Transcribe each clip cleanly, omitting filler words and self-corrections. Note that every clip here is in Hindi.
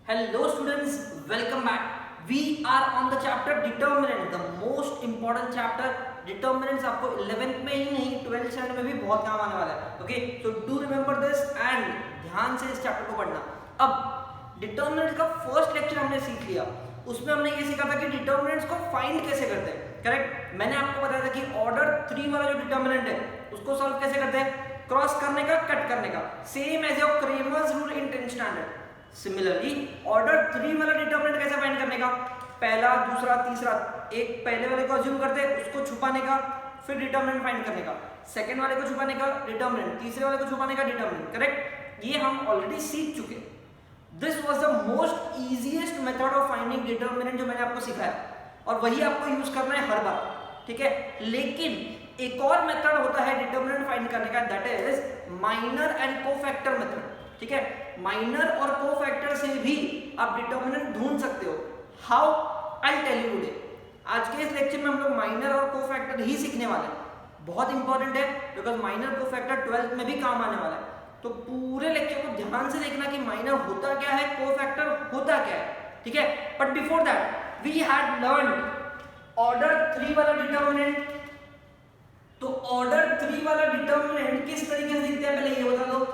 Hello students, welcome back. We are on the chapter determinant, the most important chapter. Determinants आपको 11th में ही नहीं 12th स्टैंडर्ड में भी बहुत काम आने वाला है. Okay, so do remember this and ध्यान से इस चैप्टर को पढ़ना. अब डिटर्मिनेंट का फर्स्ट लेक्चर हमने सीख लिया. उसमें हमने ये सीखा था कि डिटर्मिनेंट्स को फाइंड कैसे करते हैं. करेक्ट. मैंने आपको बताया था कि ऑर्डर 3 वाला जो डिटर्मिनेंट है उसको सॉल्व कैसे करते हैं. क्रॉस करने का, कट करने का. Same as your Cramer's rule in 10th standard. Similarly order 3 वाला डिटर्मिनेंट कैसे फाइंड करने का. पहला, दूसरा, तीसरा. एक पहले वाले को अज्यूम करते हैं, उसको छुपाने का, फिर डिटर्मिनेंट फाइंड करने का. सेकंड वाले को छुपाने का डिटर्मिनेंट, तीसरे वाले को छुपाने का डिटर्मिनेंट. करेक्ट. ये हम ऑलरेडी सीख चुके हैं. This was the most easiest method of finding determinant जो मैंने आपको सिखाया, और वही आपको यूज करना है हर बार. ठीक है. लेकिन एक और मेथड होता है डिटर्मिनेंट फाइंड करने का, that is minor and cofactor method. ठीक है. माइनर और कोफैक्टर से भी आप डिटर्मिनेंट ढूंढ सकते हो. How, I tell you today. आज के इस लेक्चर में हम लोग माइनर और कोफैक्टर ही सीखने वाले हैं. बहुत इंपॉर्टेंट है बिकॉज माइनर कोफैक्टर 12th में भी काम आने वाला है. तो पूरे लेक्चर को ध्यान से देखना कि माइनर होता क्या है, कोफैक्टर होता क्या है. ठीक है. But before that we had learn order 3 वाला डिटर्मिनेंट. तो ऑर्डर 3 वाला डिटर्मिनेंट किस तरीके से दिखता है पहले ये बता दो.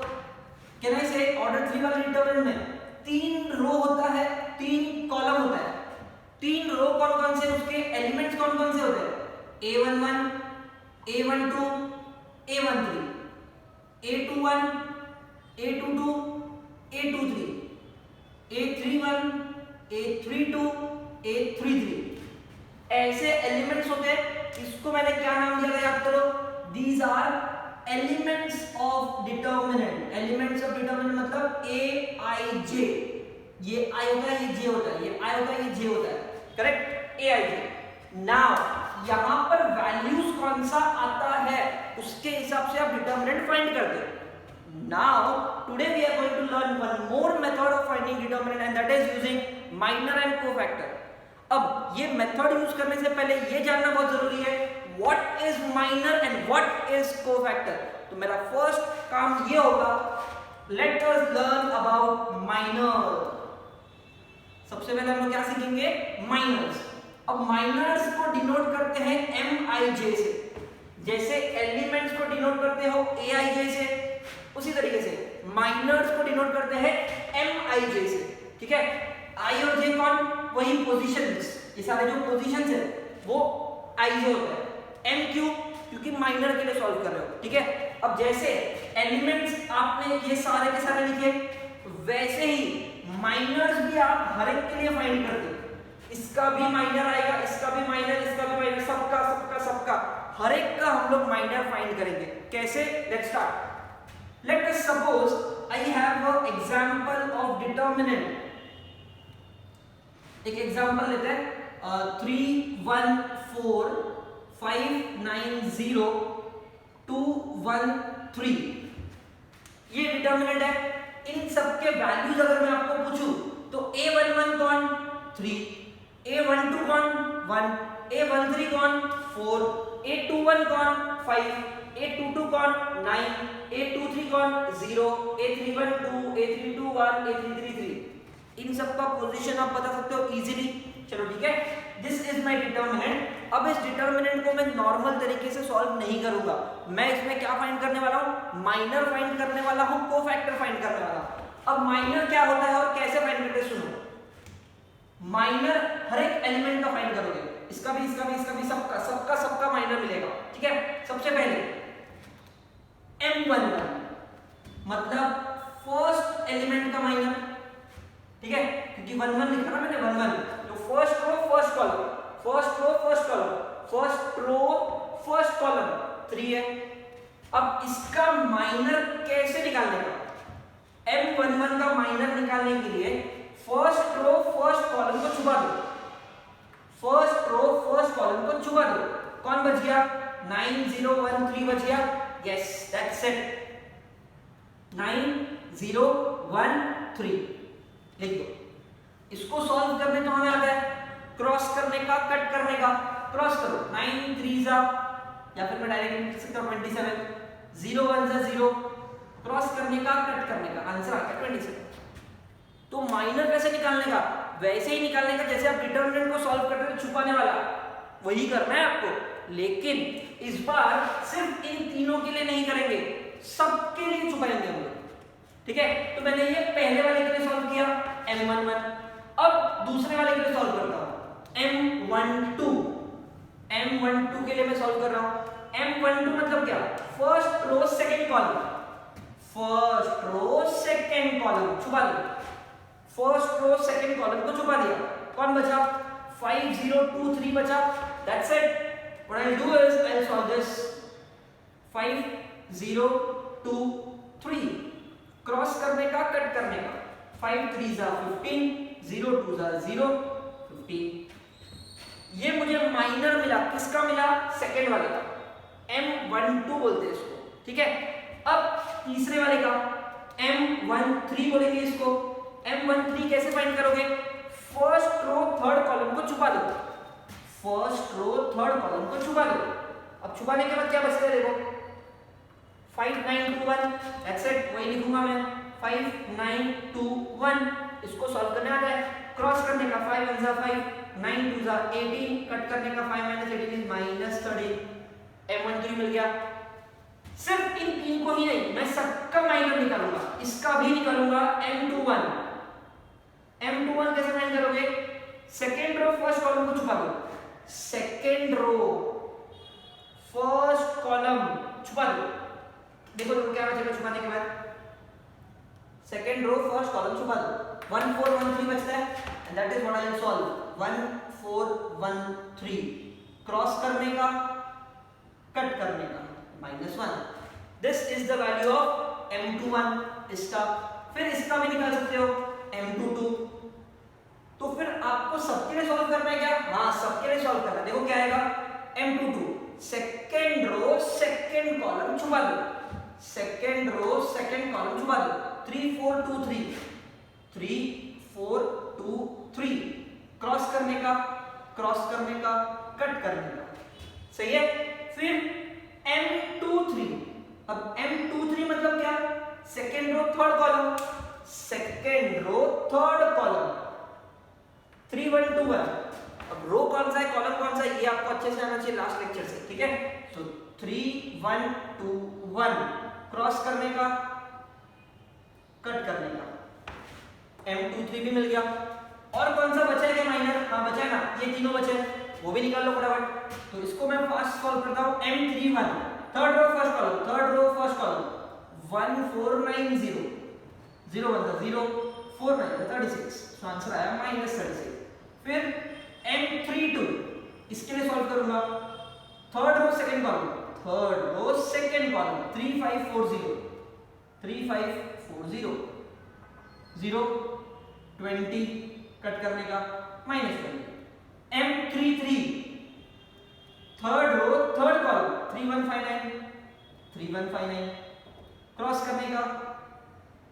कैन आई से ऑर्डर 3 वाले डिटर्मिनेंट में 3 रो होता है, 3 कॉलम होता है. 3 रो कौन कौन से, उसके एलिमेंट्स कौन कौन से होते हैं. A11, A12, A13, A21, A22, A23, A31, A32, A33. ऐसे एलिमेंट्स होते हैं. इसको मैंने क्या नाम दिया था याद करो. These are elements of determinant. Elements of determinant मतलब A I J. ये I होता है, ये J होता है, ये I होता है, ये J होता है. Correct. A I J. Now यहां पर वैल्यूज कौन सा आता है उसके हिसाब से आप डिटर्मिनेंट फाइंड करते हो. Now today we are going to learn one more method of finding determinant and that is using minor and cofactor. अब ये मेथड यूज करने से पहले ये जानना बहुत जरूरी है what is minor and what is cofactor. तो मेरा फर्स्ट काम ये होगा, let us learn about minor. सबसे पहले हम लोग क्या सीखेंगे, माइनर्स. अब माइनर्स को डिनोट करते हैं MIJ से. जैसे एलिमेंट्स को डिनोट करते हो AIJ से, उसी तरीके से माइनर्स को डिनोट करते हैं MIJ से. ठीक है. I और J कौन, वही पोजीशंस. ये सारे जो पोजीशंस है वो IJ होता है. M क्यों, क्योंकि माइनर के लिए सॉल्व कर रहे हो. ठीक है. अब जैसे एलिमेंट्स आपने ये सारे के सारे लिखे, वैसे ही माइनर्स भी आप हर एक के लिए फाइंड करते हो. इसका भी माइनर आएगा, इसका भी माइनर, इसका भी माइनर, सबका सबका सबका हर एक का हम लोग माइनर फाइंड करेंगे. कैसे, let's start. Let us suppose I have a example of determinant. एक एग्जांपल लेते हैं. 3 1 4 5 9 0 2 1 3. ये डिटर्मिनेंट है. इन सबके वैल्यूज अगर मैं आपको पूछूं तो A11 कौन, 3, A12 कौन, 1, A13 कौन, 4, A21 कौन, 5, A22 कौन, 9, A23 कौन, 0, A31 2, A32 1, A33 3. इन सबका पोजीशन आप बता सकते हो इजीली. चलो ठीक है. This is my determinant. अब इस डिटर्मिनेंट को मैं नॉर्मल तरीके से सॉल्व नहीं करूंगा. मैं इसमें क्या फाइंड करने वाला हूं, माइनर फाइंड करने वाला हूं, कोफैक्टर फाइंड करने वाला हूं. अब माइनर क्या होता है और कैसे फाइंड करते हैं सुनो. माइनर हर एक एलिमेंट का फाइंड करोगे. इसका भी, इसका भी, इसका भी, सबका सबका सबका माइनर मिलेगा. ठीक है. सबसे पहले M11 मतलब फर्स्ट एलिमेंट का माइनर. ठीक है. क्योंकि 1 1 लिखा ना मैंने, 1 1. तो first row first column, first row first column, first row first column 3 है. अब इसका माइनर कैसे निकालने का, M11 का माइनर निकालने के लिए फर्स्ट रो फर्स्ट कॉलम को छुपा दो. फर्स्ट रो फर्स्ट कॉलम को छुपा दो. कौन बच गया, 9 0 1 3 बच गया. Yes, that's it. 9 0 1 3 लिख दो. इसको सॉल्व करने तो हमें आता है क्रॉस करने का, कट करने का. क्रॉस करो, 9 3 जा, या फिर मैं डायरेक्ट लिख सकता हूं 27, 0 1 जा 0. क्रॉस करने का, कट करने का, आंसर आ गया 27. तो माइनर कैसे निकालने का, वैसे ही निकालने का जैसे आप डिटर्मिनेंट को सॉल्व करते थे छुपाने वाला, वही करना है आपको। लेकिन इस बार सिर्फ इन तीनों के लिए नहीं करेंगे, सबके लिए छुपाएंगे हम लोग, ठीक है। तो मैंने ये पहले वाले के लिए सॉल्व किया M11, अब दूसरे वाले के लिए सॉल्व करता हूं M12 के लिए मैं सॉल्व कर रहा हूं। M12 मतलब क्या, first row second column, first row second column छुपा दिया, फर्स्ट रो सेकंड कॉलम को छुपा दिया। कौन बचा, 5 0 2 3 बचा, that's it. What I do is I solve this 5 0 2 3, cross करने का, कट करने का, 5 3 15, 0 2 0 15। ये मुझे माइनर मिला, किसका मिला, सेकंड वाले का, M12 बोलते हैं इसको, ठीक है। अब तीसरे वाले का M13 बोलेंगे इसको। M13 कैसे फाइंड करोगे, फर्स्ट रो थर्ड कॉलम को छुपा दो, फर्स्ट रो थर्ड कॉलम को छुपा दो। अब छुपाने के बाद क्या बचता है देखो, 5 9 2 1, दैट्स इट, वही लिखूंगा मैं 5 9 2 1। इसको सॉल्व करने आता है, क्रॉस करने का 5 1 5, 9 2 18, कट करने का 5 18 इज -13, M13 मिल गया। सिर्फ इन तीन को ही नहीं, मैं सबका माइनर निकालूंगा, इसका भी निकालूंगा M21। M21 कैसे फाइंड करोगे, सेकेंड रो फर्स्ट कॉलम को छुपा दो, सेकेंड रो फर्स्ट कॉलम छुपा दो। देखो क्या बचेगा छुपाने के बाद, सेकेंड रो फर्स्ट कॉलम छुपा दो, 1 4 1 3 बचता है, and that is what I will solve 1 4 1 3, cross करने का, कट करने का, -1। This is the value of M21 इसका। फिर इसका भी निकाल सकते हो M22। तो फिर आपको सबके लिए सॉल्व करना है क्या, हाँ सबके लिए सॉल्व करना है। देखो क्या आएगा, M22 second row second column छुपा दो, सेकेंड रो सेकेंड कॉलम छुपा दो, 3 4 2 3, 3 4 2 3, क्रॉस करने का, क्रॉस करने का, कट करने का, सही है। फिर M23, अब M23 मतलब क्या, second row third column, second row third column, 3 1 2 1। अब रो कौन सा है, कॉलम कौन सा है, ये आपको अच्छे से आना चाहिए लास्ट लेक्चर से, ठीक है। तो 3 1 2 1, क्रॉस करने का, कट करने का, M23 भी मिल गया। और कौन सा बचा है क्या माइनर, हाँ बचा है ना, ये तीनों बचे, वो भी निकाल लो फटाफट। तो इसको मैं फास्ट सॉल्व करता हूं, M31 third row first column, third row first column, 1 4 9 0 0 1 0 4 9 36, तो आंसर आया -36। फिर M32 इसके लिए सॉल्व करूंगा, third row second column, third row second column, 3 5 4 0 3 5 4 0 0 20, cut करने का, -20। M33 third row third column, 3 1 5 9 3 1 5 9, cross करने का,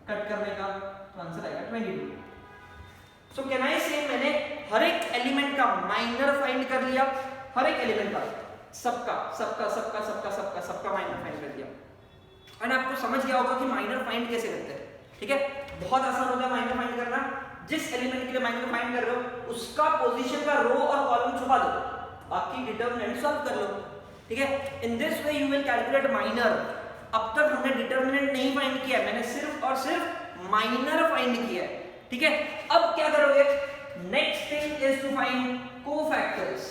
कट करने का, तो आंसर आएगा 22। सो कैन आई से मैंने हर एक एलिमेंट का माइनर फाइंड कर लिया, हर एक एलिमेंट का, सबका सबका सबका सबका सबका सबका माइनर फाइंड कर दिया। एंड आपको समझ गया होगा कि माइनर फाइंड कैसे करते हैं, ठीक है। बहुत आसान होता है माइनर फाइंड करना, जिस एलिमेंट के लिए माइनर फाइंड कर रहे हो उसका पोजीशन का रो और कॉलम छुपा दो, बाकी डिटरमिनेंट सॉल्व कर लो, ठीक है। In this way you will calculate minor. अब तक हमने डिटरमिनेंट नहीं फाइंड किया, मैंने सिर्फ और सिर्फ माइनर फाइंड किया है, ठीक है। अब क्या करोगे, next thing is to find cofactors.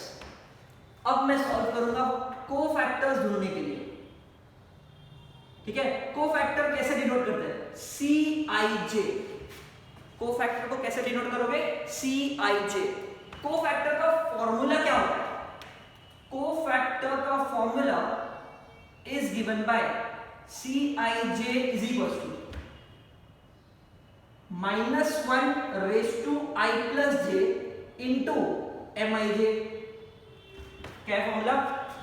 अब मैं सॉल्व करूंगा कोफैक्टर्स ढूंढने के लिए, ठीक है। कोफैक्टर कैसे डिनोट करते हैं, Cij। कोफैक्टर को कैसे डिनोट करोगे, Cij। कोफैक्टर का फॉर्मूला क्या होता है, कोफैक्टर का formula is given by Cij is equal to -1 raise to I plus j into Mij। क्या है formula,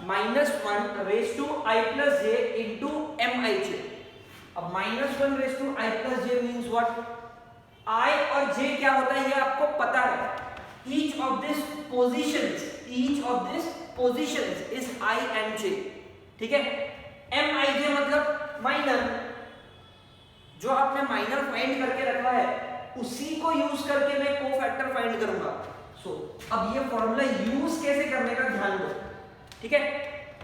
-1 raise to I plus j into Mij। अब -1 raise to I plus j means what, I और j क्या होता है ये आपको पता है। each of these positions is I and j, ठीक है। Mij मतलब माइनर, जो आपने माइनर फाइंड करके रखा है उसी को यूज करके मैं कोफैक्टर फाइंड करूंगा। सो अब ये फॉर्मूला यूज कैसे करने का ध्यान दो, ठीक है।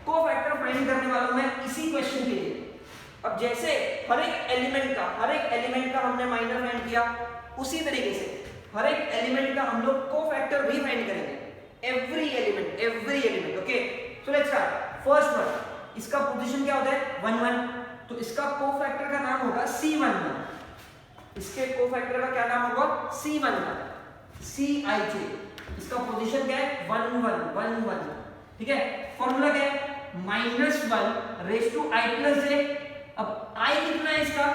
कोफैक्टर फाइंड करने वाला हूं मैं इसी क्वेश्चन के लिए। अब जैसे हर एक एलिमेंट का हमने माइनर फाइंड किया, उसी तरीके से हर एक एलिमेंट का हम लोग कोफैक्टर भी फाइंड करेंगे। Every element, okay. So let's start. First one, इसका पोजीशन क्या होता है 1 1, तो इसका कोफैक्टर का नाम होगा C11। इसके कोफैक्टर का क्या नाम होगा C11, Cij। इसका पोजीशन क्या है 1 1 1 1, ठीक है। फॉर्मूला क्या है -1 raise to i plus j। अब i कितना है इसका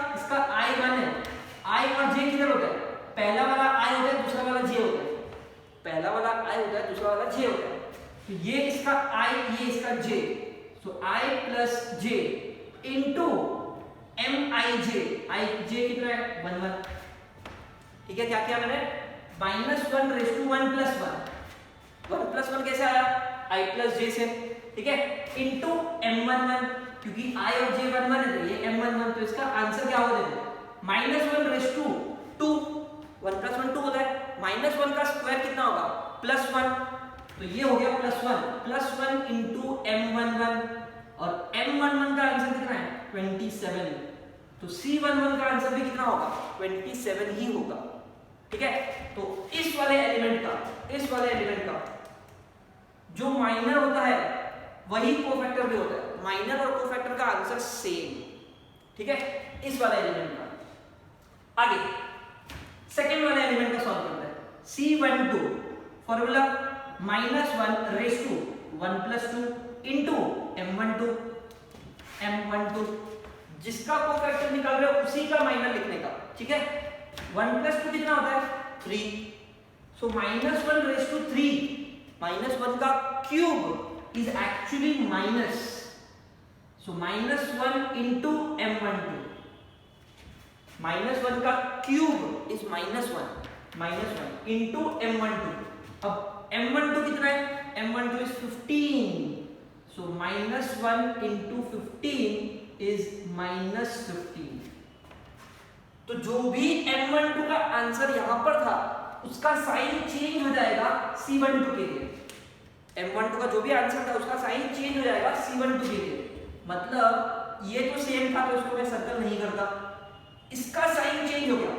i 1 है। i और j किधर होता है, पहला वाला i होता है, दूसरा वाला j होता है। पहला वाला i होता है, दूसरा वाला j होता है। तो ये इसका i, ये इसका j, so i plus j into mij। i j कितना है 1 1, ठीक है। क्या किया मैंने -1 रेज टू 1 प्लस 1, 1 प्लस 1 कैसे आया i प्लस j से, ठीक है, इनटू m11, क्योंकि i और j 1 1 है तो ये m11, तो इसका आंसर क्या होगा देखो -1 रेज टू 2, 1 प्लस 1 2 होता है, -1 का स्क्वायर कितना होगा +1, तो ये हो गया +1 इनटू m11, और m11 का आंसर कितना है 27, तो C11 का आंसर भी कितना होगा 27 ही होगा, ठीक है। तो इस वाले एलिमेंट का जो माइनर होता है वही कोफैक्टर भी होता है। माइनर और कोफैक्टर का आंसर सेम, ठीक है, इस वाले एलिमेंट का। आगे सेकेंड वाले एलिमेंट का सॉल्व करते हैं। C12 formula -1 raise to 1 plus 2 into m12, जिसका कोफैक्टर निकाल रहे हो उसी का माइनर लिखने का, ठीक है। 1 प्लस 2 कितना होता है 3, सो -1 रेज टू 3, -1 का cube is actually minus, so -1 into m12, -1 का क्यूब इज -1 इनटू m12। अब m12 कितना है, m12 is 15, so -1 into 15 is -15। तो जो भी m12 का आंसर यहां पर था उसका साइन चेंज हो जाएगा C12 के लिए। m12 का जो भी आंसर था उसका साइन चेंज हो जाएगा C12 के लिए। मतलब ये तो सेम था तो इसको मैं सर्कल नहीं करता, इसका साइन चेंज हो गया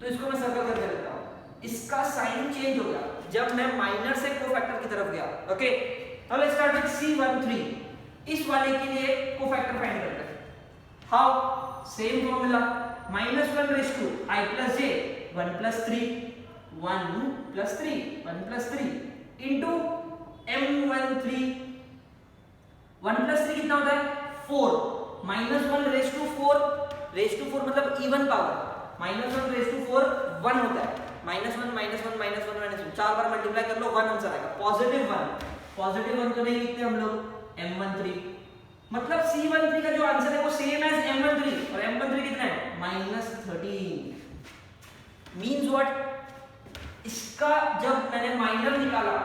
तो इसको मैं सर्कल करके देता हूं। इसका साइन चेंज हो गया जब मैं माइनर से कोफैक्टर की तरफ गया, okay. Now let's start with C13। इस वाले के लिए कोफैक्टर फाइंड करते हैं। How, same formula -1 raise to i plus j 1 plus 3 1 plus 3 into m13। 1 plus 3 कितना होता है 4, -1 रेज टू 4 मतलब इवन पावर, -1 रेज टू 4 1 होता है, -1 4 बार मल्टीप्लाई कर लो 1 आंसर आएगा, पॉजिटिव 1 तो नहीं लिखते हम लोग m13, मतलब C13 का जो आंसर है वो सेम एज m13, और m13 कितना है -13। मींस व्हाट, इसका जब मैंने माइनर निकाला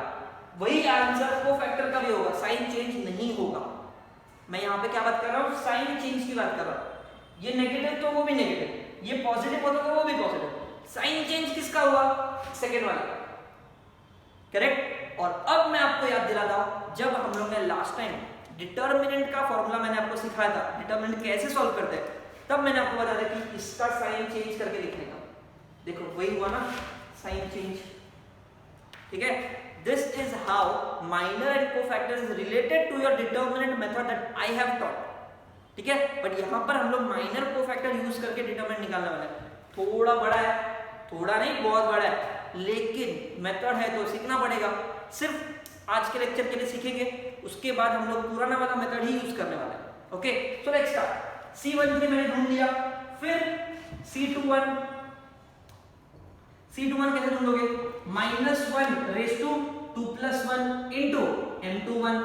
वही आंसर कोफैक्टर का भी होगा, साइन चेंज नहीं होगा। मैं यहाँ पे क्या बात कर रहा हूँ, साइन चेंज की बात कर रहा हूँ। ये नेगेटिव तो वो भी नेगेटिव, ये पॉजिटिव होता तो वो भी पॉजिटिव, साइन चेंज किसका हुआ सेकेंड वाला, करेक्ट। और अब मैं आपको याद दिलाता हूं, जब हम लोग ने लास्ट टाइम डिटर्मिनेंट का फॉर्मूला मैंने आपको सिखाया था, डिटर्मिनेंट कैसे सॉल्व करते हैं, तब मैंने आपको बताया कि इसका साइन चेंज करके लिखने का। देखो वही हुआ ना, साइन चेंज, ठीक है। This is how minor and cofactor is related to your determinant method that I have taught, ठीक है। बट यहां पर हम लोग माइनर कोफैक्टर यूज करके डिटर्मिनेंट निकालने वाले हैं। थोड़ा बड़ा है, थोड़ा नहीं बहुत बड़ा है, लेकिन मेथड है तो सीखना पड़ेगा। सिर्फ आज के लेक्चर के लिए सीखेंगे, उसके बाद हम लोग पुराना वाला मेथड ही यूज करने वाले हैं, okay. So let's start. C13 मैंने ढूंढ लिया, फिर C21 कैसे ढूंढोगे, -1 raise to 2 plus 1 into m21,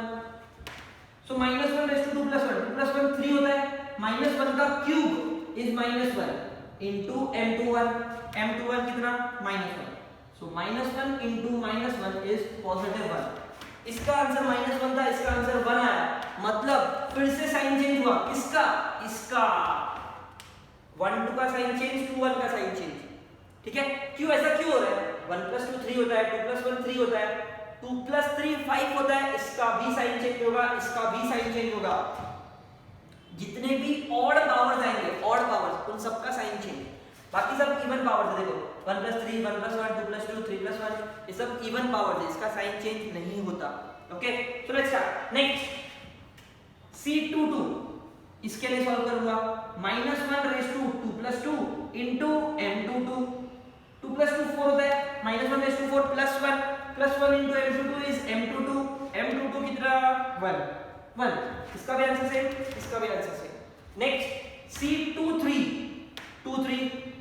so -1 raise to 2 plus 1 3 होता है, -1 का क्यूब इज -1 इनटू m21 कितना -1, सो -1 इनटू -1 इज +1। इसका आंसर -1 था, इसका आंसर 1 आया, मतलब फिर से साइन चेंज हुआ, किसका, इसका 1 2 का साइन चेंज, 2 1 का साइन चेंज, ठीक है, क्यों ऐसा क्यों हो रहा है? 1 + 2 3 होता है, 2 + 1 3 होता है, 2 + 3 5 होता है, इसका भी साइन चेंज होगा, इसका भी साइन चेंज होगा। जितने भी ऑड पावर्स आएंगे, ऑड पावर्स, उन सबका साइन चेंज। बाकी सब इवन पावर्स है, देखो 1 + 3 1 + 1 2 + 2 3 + 1, ये सब इवन पावर्स है, इसका साइन चेंज नहीं होता। Okay, so let's start. Next C22, इसके लिए सॉल्व करूंगा। -1 raised to 2 + 2 into m22, 2 + 2 4 होता है, -1 raised to 4 + 1 into m22 is m22, m22 कितना 1, इसका भी आंसर सेम, इसका भी answer same. Next C23,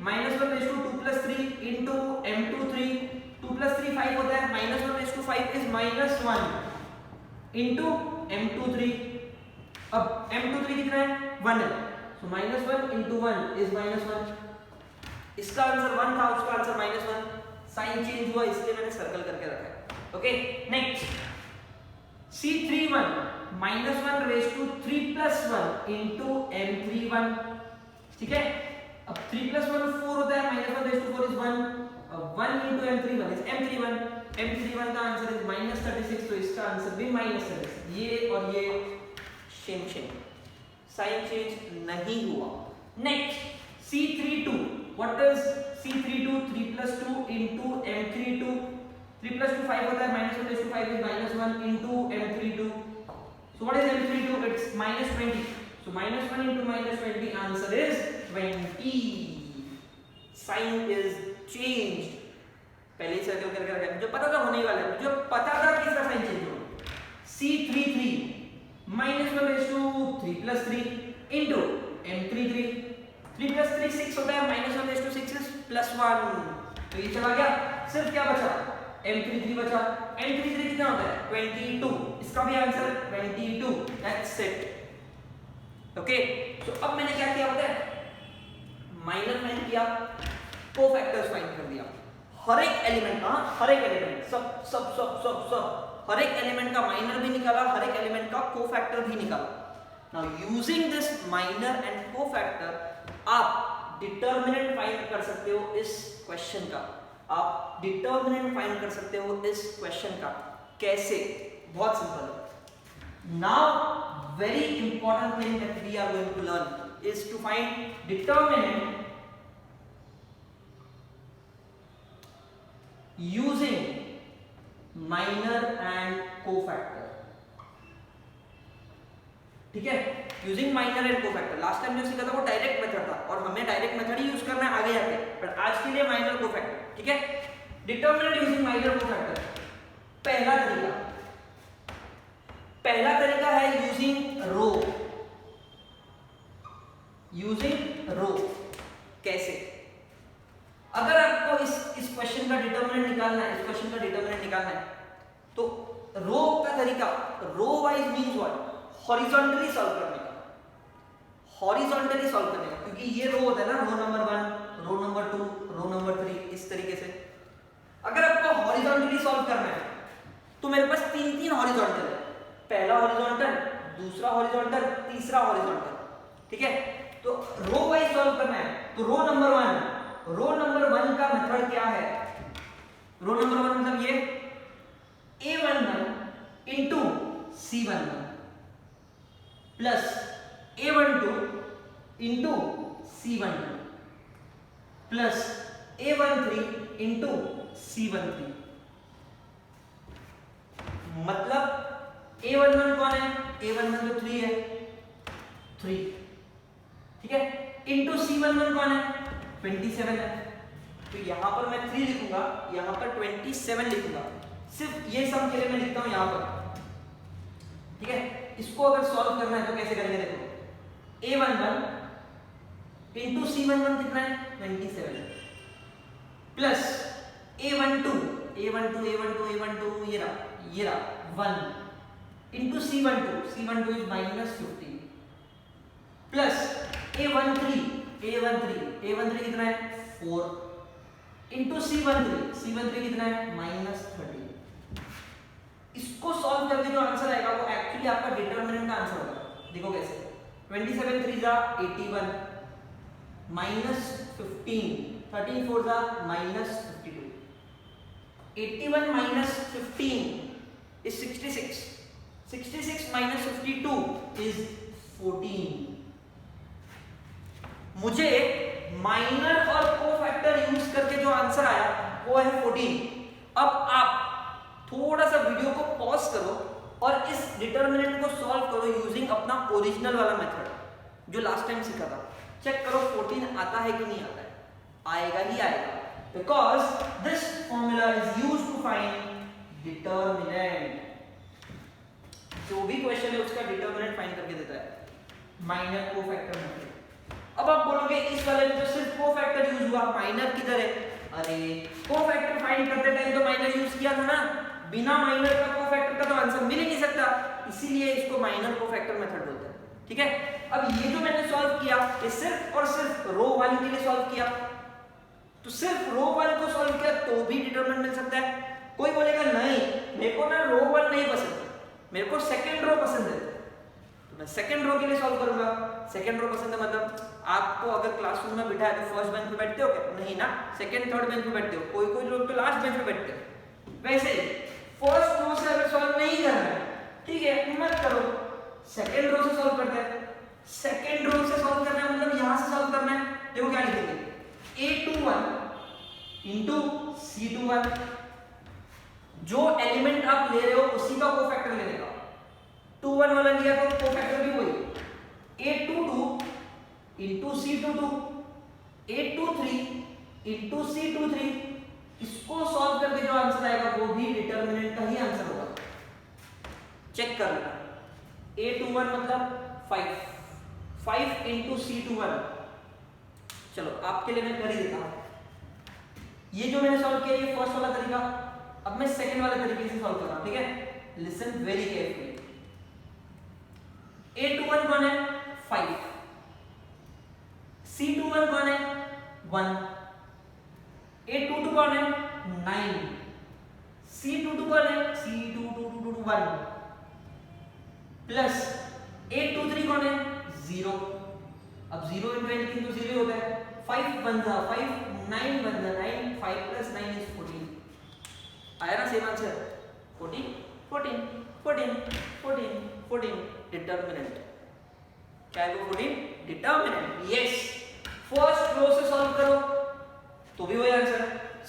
-1 raised to 2 + 3 into m23, 2 + 3 5 होता है, -1 raised to 5 is -1 into m23, अब m23 कितना है 1 है, so -1 into 1 is -1, इसका आंसर 1 था, उसका आंसर -1, साइन चेंज हुआ इसलिए मैंने सर्कल करके रखा है। Okay, next C31, -1 raised to 3 + 1 into m31, ठीक है, अब 3 + 1 4 होता है, -1 raised to 4 is 1, 1 into m31 is m31 का आंसर is -36, तो इसका आंसर भी -36, ये और ये सेम, साइन चेंज नहीं हुआ। Next C32, what is C32? 3 + 2 into m32, 3 + 2 5 होता है, -1 raised to 5 is -1 into m32, so what is m32? It's -20, so -1 into -20, answer is 20, sign is changed। पहले ही सर्कल करके रखा है, मुझे पता था होने वाला है, मुझे पता था कि इसका साइन चेंज होगा। C33, -1 raised to 3 + 3 into m33, 3 + 3 6 होता है, -1 raised to 6 is +1, तो ये चला गया, सिर्फ क्या बचा? m33 बचा। m33 कितना होता है 22, इसका भी आंसर 22, दैट्स इट। ओके, सो अब मैंने क्या किया पता है? माइनर फाइंड किया, कोफैक्टर्स फाइंड कर दिया, हर एक एलिमेंट का, हर एक एलिमेंट सब हर एक एलिमेंट का माइनर भी निकाला, हर एक एलिमेंट का कोफैक्टर भी निकाला। Now using this minor and cofactor आप डिटर्मिनेंट फाइंड कर सकते हो इस क्वेश्चन का, आप डिटर्मिनेंट फाइंड कर सकते हो इस क्वेश्चन का। कैसे? बहुत सिंपल है। Now very important thing that we are going to learn is to find determinant using minor and cofactor, ठीक है, using minor and cofactor. Last time जो सीखा था वो डायरेक्ट मेथड था और हमें डायरेक्ट मेथड ही यूज करना है आगे जाके, बट आज के लिए माइनर कोफैक्टर, ठीक है। डिटर्मिनेंट यूजिंग माइनर कोफैक्टर, पहला तरीका है यूजिंग रो। कैसे? अगर आपको इस क्वेश्चन का डिटर्मिनेंट निकालना है, इस क्वेश्चन का डिटर्मिनेंट निकालना है, तो रो का तरीका, row wise means what? Horizontally solve करने का, क्योंकि ये रो होता है ना, row number 1, row number 2, row number 3, इस तरीके से। अगर आपको हॉरिजॉन्टली सॉल्व करना है तो मेरे पास तीन हॉरिजॉन्टल है, पहला हॉरिजॉन्टल, दूसरा हॉरिजॉन्टल, तीसरा हॉरिजॉन्टल, ठीक है। तो रो वाइज सॉल्व करना है, तो रो नंबर 1 का मेथड क्या है? रो नंबर 1 मतलब ये A11 into C11 plus A12 into C12 plus A13 into C13। मतलब A11 कौन है? A11 तो 3 है, 3, ठीक है, into C11 कौन है? 27 है, तो यहां पर मैं 3 लिखूंगा, यहां पर 27 लिखूंगा, सिर्फ ये सम के लिए मैं लिखता हूं यहां पर, ठीक है। इसको अगर सॉल्व करना है तो कैसे करेंगे? देखो A11 इंटू C11 कितना है? 27 प्लस A12 ये रहा 1 into C12 is -15 plus A13 कितना है? 4 इंटू C13 कितना है? -30। इसको सॉल्व करके जो आंसर आएगा वो एक्चुअली आपका डिटर्मिनेंट का आंसर होगा। देखो कैसे, 27 3 जा 81 -15 13 4 जा -52. 81 minus 15 is 66. 66 minus 52 is 14. मुझे माइनर और कोफैक्टर यूज करके जो आंसर आया वो है 14. अब आप थोड़ा सा वीडियो को पॉज करो और इस डिटर्मिनेंट को सॉल्व करो यूजिंग अपना ओरिजिनल वाला मेथड जो लास्ट टाइम सीखा था. चेक करो 14 आता है कि नहीं आता है. आएगा ही आएगा, because this formula is used to find determinant. जो भी क्वेश्चन है उसका डिटर्मिनेंट फाइंड करके देता है माइनर कोफैक्टर मेथड. अब आप बोलोगे इस वाले में तो सिर्फ कोफैक्टर यूज हुआ, माइनर किधर है? अरे कोफैक्टर फाइंड करते टाइम तो माइनर यूज किया था ना. बिना माइनर का कोफैक्टर का तो आंसर मिल ही नहीं सकता, इसीलिए इसको माइनर कोफैक्टर मेथड बोलते हैं. ठीक है. अब ये जो मैंने सॉल्व किया ये सिर्फ और सिर्फ रो 1 के लिए सॉल्व किया, तो सिर्फ रो 1 को सॉल्व किया तो भी डिटरमिनेंट मिल सकता है. कोई बोलेगा नहीं मेरे को ना रो 1 नहीं पसंद, मेरे को सेकंड रो पसंद है, तो मैं सेकंड रो के लिए सॉल्व करूंगा. सेकंड रो पसंद है मतलब आपको अगर क्लासरूम में बिठाया तो फर्स्ट बेंच पे बैठते हो क्या? नहीं ना, सेकंड थर्ड बेंच पे बैठते हो. कोई कोई लोग तो लास्ट बेंच पे बैठते हैं. वैसे फर्स्ट रो से अगर सॉल्व नहीं करना है ठीक है मत करो, सेकंड रो से सॉल्व करते हैं. सेकंड रो से सॉल्व करना है मतलब यहां से सॉल्व करना है. देखो क्या लिखेंगे, a21 into c21. जो एलिमेंट आप ले रहे हो उसी का कोफैक्टर लेने का. 21 वाला लिया तो कोफैक्टर भी वही. a22 into c22, a23 into c23. इसको सॉल्व करके जो आंसर आएगा वो भी डिटरमिनेंट का ही आंसर होगा. चेक कर लेना. a21 मतलब 5 into c21. चलो आपके लिए मैं कर ही देता हूं. ये जो मैंने सॉल्व किया ये फर्स्ट वाला तरीका. अब मैं सेकंड वाले तरीके से सॉल्व कर रहा हूं. ठीक है, लिसन वेरी केयरफुली. a21 कौन है? 5. c21 कौन है? 1. a22 कौन है? 9. c22 कौन है? c22 1 प्लस a23 कौन है? 0. अब 0 into anything तो 0 होता है. 5 1 जा 5, 9 1 जा 9, 5 plus 9 is 14. आया ना सेम आंसर? 14 14 14 14 14 डिटरमिनेंट. क्या है वो 14? डिटरमिनेंट. यस. फर्स्ट रो से सॉल्व करो तो भी वही आंसर,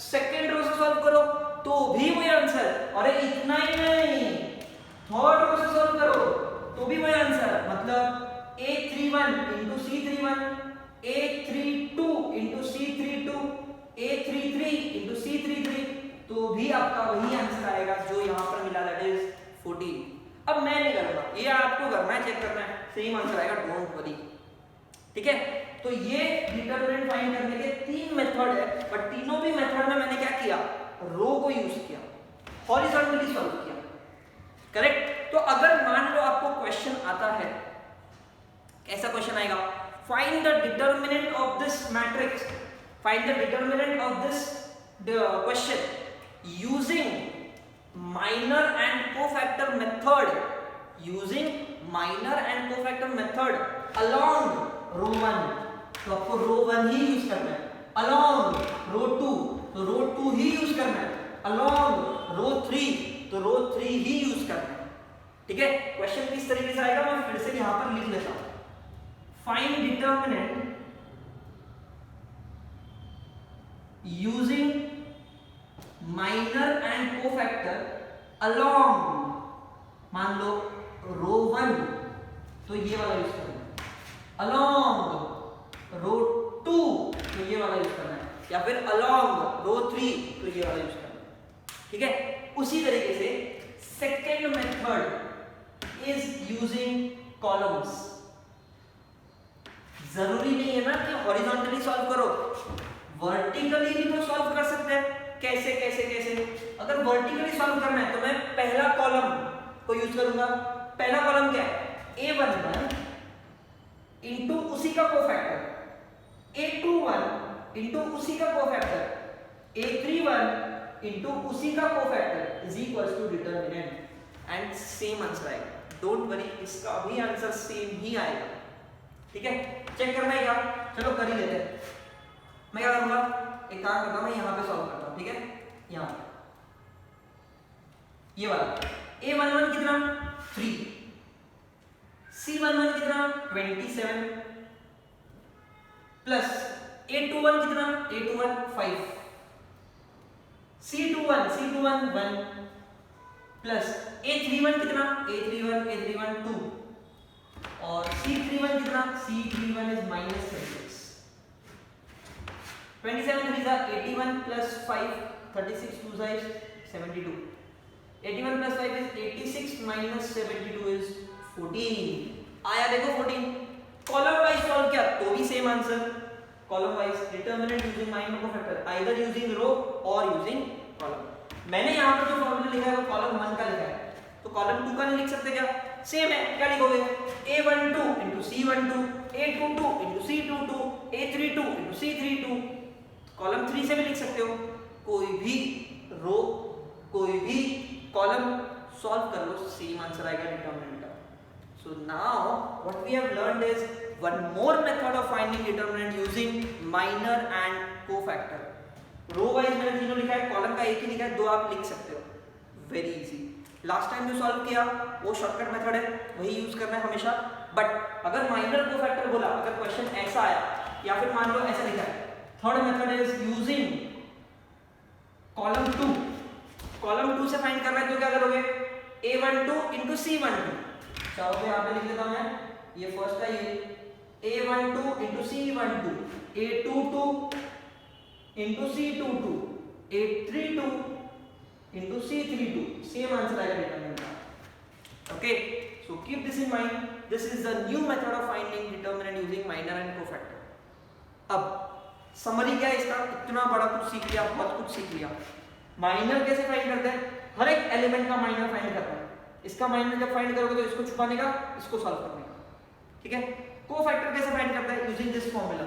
सेकंड रो से सॉल्व करो तो भी वही आंसर. अरे इतना ही नहीं, थर्ड रो से सॉल्व करो तो भी वही आंसर. मतलब a31 into c31, a32 into c32, a33 into c33 तो भी आपका वही आंसर आएगा जो यहाँ पर मिला, दैट इज 14. अब मैं नहीं करूंगा, ये आपको करना है, चेक करना है, सेम आंसर आएगा, डोंट वरी. ठीक है. तो ये डिटरमिनेंट फाइंड करने के 3 मेथड है, बट तीनों भी मेथड में मैंने क्या किया? रो को यूज किया, हॉरिजॉन्टली सॉल्व किया. करेक्ट. तो अगर मान लो आपको क्वेश्चन आता है, ऐसा क्वेश्चन आएगा, find the determinant of this matrix, find the determinant of this question using minor and cofactor method, using minor and cofactor method along row 1. तो आपको रो 1 ही यूज करना है. अलोंग रो 2 तो रो 2 ही यूज करना है. अलोंग रो 3 तो रो 3 ही यूज करना है. ठीक है. क्वेश्चन किस तरीके से आएगा मैं फिर से यहां पर लिख लेता हूं. Find determinant using minor and cofactor along, मान लो रो 1 तो ये वाला यूज करना है, अलोंग रो 2 तो ये वाला यूज करना है, या फिर अलोंग रो 3 तो ये वाला यूज करना है. ठीक है. उसी तरीके से second method is using columns. जरूरी नहीं है ना कि हॉरिजॉन्टली सॉल्व करो, वर्टिकली भी तो सॉल्व कर सकते हैं. कैसे कैसे कैसे? अगर वर्टिकली सॉल्व करना है तो मैं पहला कॉलम को यूज करूंगा. पहला कॉलम क्या है? a11 इंटू उसी का कोफैक्टर, a21 इंटू उसी का कोफैक्टर, a31 इंटू उसी का cofactor is equals to determinant. And same answer आएगा. डोंट वरी, इसका भी आंसर सेम ही आएगा. ठीक है. चेक करना है क्या? चलो कर ही लेते हैं. मैं क्या करूंगा, एक काम करता हूँ मैं यहाँ पे सॉल्व करता हूँ, ठीक है, यहाँ पे ये वाला a11 कितना 3, c11 कितना 27 प्लस a21 कितना a21 5, c21 1 प्लस a31 कितना a31 2 और c31 कितना c31 is -36, 27 3 is 81 plus 5 36 2 is 72, 81 plus 5 is 86 minus 72 is 14, आया देखो 14। कॉलम वाइज सॉल्व किया तो भी same answer, column wise determinant using minor cofactor either using row और यूजिंग कॉलम। मैंने यहाँ पर जो फॉर्मूला लिखा है वो कॉलम 1 का लिखा है, तो कॉलम 2 का नहीं लिख सकते क्या? सेम है, क्या लिखोगे a12 into c12 a22 into c22 a32 into c32, column 3 से भी लिख सकते हो, कोई भी रो कोई भी कॉलम सॉल्व कर लो सेम आंसर आएगा डिटरमिनेंट का। So now what we have learned is one more method of finding determinant using minor and cofactor. Row wise मैंने तीनों लिखा है, कॉलम का एक ही लिखा है, दो आप लिख सकते हो, वेरी इजी। लास्ट टाइम जो सॉल्व किया वो शॉर्टकट मेथड है, वही यूज करना है हमेशा। बट अगर माइनर कोफैक्टर बोला, अगर क्वेश्चन ऐसा आया या फिर मान लो ऐसा लिखा है, third method is using column 2, column 2 से फाइंड करना है तो क्या करोगे a12 into c12, चाहो तो यहाँ पे लिख लेता हूँ मैं, ये फर्स्ट है, ये a12 into c12 a22 into c22 a32 into c32, same answer आएगा डिटरमिनेंट का। Okay, so keep this in mind, this is the new method of finding determinant using minor and cofactor. अब समरी क्या है इसका, इतना बड़ा कुछ सीख लिया, बहुत कुछ सीख लिया। माइनर कैसे फाइंड करते हैं, हर एक एलिमेंट का माइनर फाइंड करना है, इसका माइनर जब फाइंड करोगे तो इसको छुपाने का, इसको सॉल्व करने का, ठीक है। कोफैक्टर कैसे फाइंड करता है, यूजिंग दिस फॉर्मूला,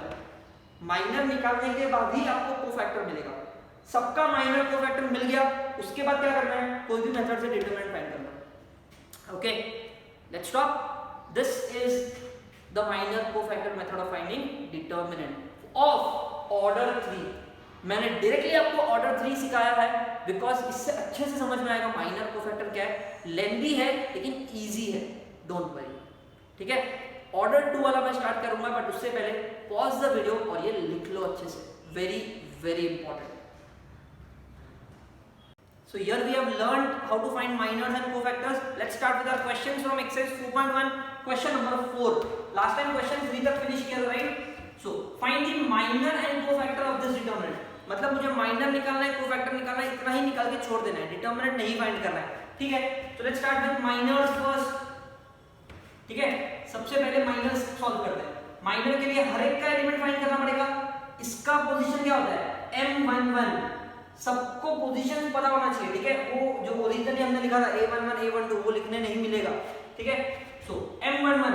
माइनर निकालने के बाद ही आपको कोफैक्टर मिलेगा। सबका माइनर कोफैक्टर मिल गया, उसके बाद क्या करना है, कोई भी मेथड से डिटरमिनेंट फाइंड करना। Okay, let's talk, this is the minor cofactor method of finding determinant of order 3। मैंने डायरेक्टली आपको ऑर्डर 3 सिखाया है बिकॉज इससे अच्छे से समझ में आएगा माइनर कोफैक्टर क्या है। लेंथी है लेकिन इजी है, डोंट वरी, ठीक है। ऑर्डर 2 वाला मैं स्टार्ट करूंगा, बट उससे पहले पॉज द वीडियो और ये लिख लो अच्छे से, very very important. So here we have learned how to find minors and cofactors. Let's start with our questions from exercise 4.1. Question number 4. Last time question 3 तक finish किया, right? So find the minor and cofactor of this determinant. मतलब मुझे माइनर निकालना है, कोफैक्टर निकालना है, इतना ही निकाल के छोड़ देना है, डिटरमिनेंट नहीं फाइंड करना है, ठीक है। तो let's start with minors first, ठीक है। सबसे पहले माइनर्स सॉल्व करते हैं। माइनर के लिए हर एक का एलिमेंट फाइंड करना पड़ेगा। इसका पोजीशन क्या होता है, m11, सबको पोजीशन पता होना चाहिए, ठीक है। वो जो ओरिजिनली हमने लिखा था a11 a12 वो लिखने नहीं मिलेगा, ठीक है। So m11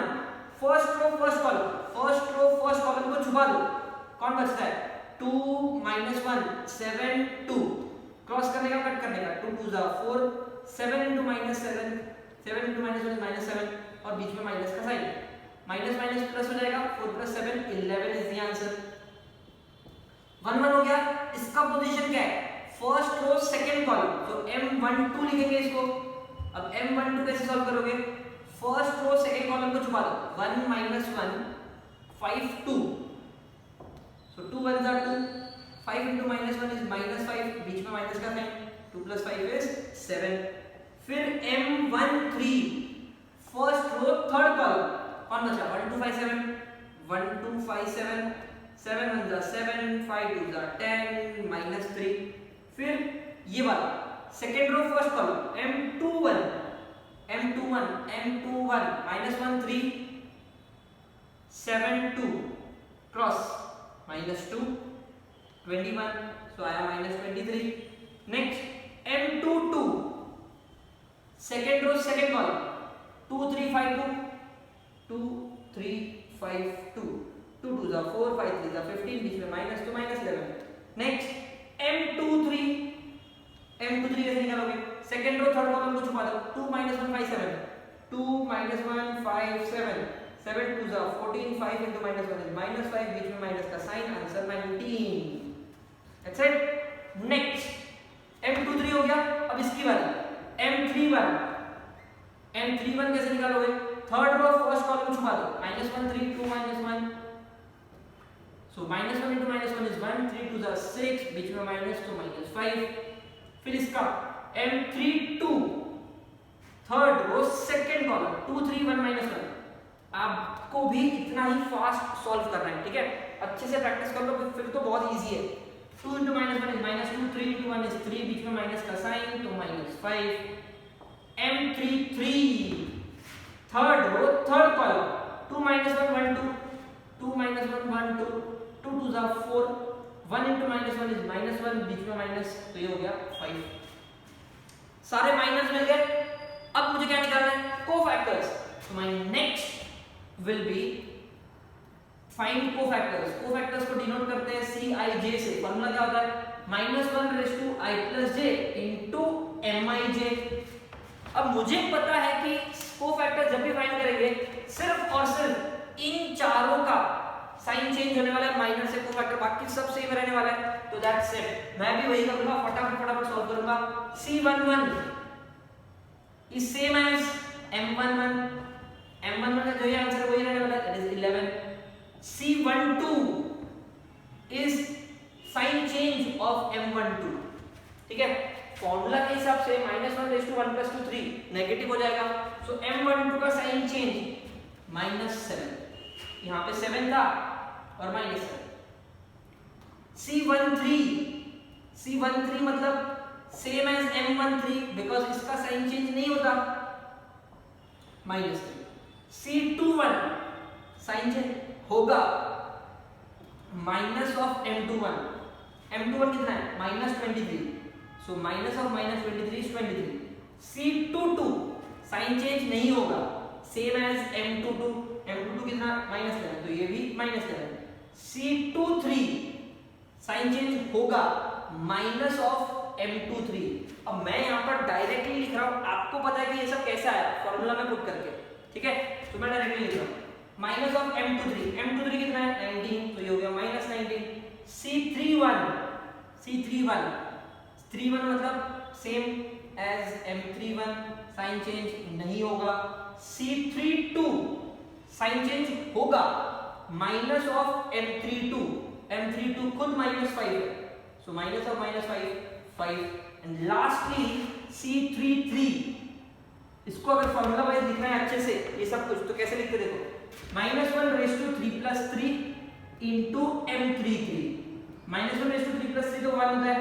first row first column को छुपा दो, कौन बचता है 2 -1 7 2, क्रॉस करने का, कट करने का, 2 2 4 7 into -7 7 into -1 is -7 और बीच में माइनस का साइन, माइनस माइनस प्लस हो जाएगा, 4 + 7 11 इज द आंसर। 1 1 हो गया। इसका पोजीशन क्या है, फर्स्ट रो सेकंड कॉलम, तो m12 लिखेंगे इसको। अब m12 कैसे सॉल्व करोगे, फर्स्ट रो सेकंड कॉलम को छुपा दो, 1 - 1 5 2, so 2 1s are 2, 5 into -1 is -5, बीच में माइनस का साइन, 2 + 5 is 7। फिर m13 first row third column, कौन बचा 1 2 5 7 1 2 5 7 7 1s are 7 5 2s are 10 -3। फिर ये वाला second row first column m21 -1 3 7 2 cross -2 21, so आया -23। Next m22 second row second column 2 3 5 2 2 3 5 2 2 2s are 4 5 3s are 15, बीच में -2 -11। नेक्स्ट m23 कैसे निकालोगे, सेकंड रो थर्ड कॉलम को छुपा दो, 2 - 1 5 7 2 - 1 5 7 7 2s are 14 5 into -1 is -5, बीच में माइनस का sign, answer 19। That's it. Next M23 हो गया। अब इसकी बारी M31 कैसे निकालोगे? थर्ड रो फर्स्ट कॉलम छुपा दो, -1 3 2 -1, सो -1 into -1 is 1, 3 2 are 6, बीच में माइनस तो -5। फिर इसका M32 third row second column 2 3 1 -1। आपको भी इतना ही फास्ट सॉल्व करना है, ठीक है? अच्छे से प्रैक्टिस कर लो, फिर तो बहुत इजी है। 2 into -1 is -2, 3 into 1 is 3, बीच में माइनस का साइन तो -5। M33 third row third column 2 -1 1 2, 2 -1 1 2, 2 2 are 4, 1 into -1 is -1, बीच में माइनस तो ये हो गया 5। सारे माइनस मिल गए। अब मुझे क्या निकालना है? Cofactors. So my next will be find cofactors. Cofactors को डिनोट करते हैं CIJ से। फॉर्मूला क्या होता है? -1 raised to I plus j into MIJ। अब मुझे पता है कि कोफैक्टर जब भी फाइंड करेंगे सिर्फ और सिर्फ इन चारों का साइन चेंज होने वाला है, माइनर से कोफैक्टर, बाकी सब सेम रहने वाला है। तो दैट्स इट। मैं भी वही करूंगा, फटाफट सॉल्व करूंगा। C11 is same as M11 का जो ये आंसर वही रहने वाला है, that is 11। C12 is sine change of M12, ठीक है? फॉर्मूला के हिसाब से -1 raised to 1 plus 2 3 नेगेटिव हो जाएगा। सो M12 का साइन चेंज -7, यहाँ पे 7 था और -7। C13 मतलब सेम एज M13 बिकॉज इसका साइन चेंज नहीं होता, -3। C21 साइन चेंज होगा माइनस ऑफ M21 कितना है? -23, so minus of -23 is 23। C22 sign change नहीं होगा, सेम एज M22 कितना? -11, तो ये भी -11। C23 साइन चेंज होगा माइनस ऑफ M23। अब मैं यहाँ पर डायरेक्टली लिख रहा हूँ, आपको पता है कि ये सब कैसा है फॉर्मूला में पुट करके, ठीक है? तो मैं डायरेक्टली लिख रहा हूँ माइनस ऑफ M23 कितना है? 19, तो ये हो गया -19। C31 मतलब same as M31, sign change नहीं होगा। C32 साइन चेंज होगा माइनस ऑफ M32 खुद -5 है, सो minus of -5। And lastly C33, इसको अगर फॉर्मूला वाइज लिखना है अच्छे से ये सब कुछ, तो कैसे लिखते देखो? -1 raised to 3 plus 3 into M33। -1 raised to 3 plus 3 तो 1 होता है,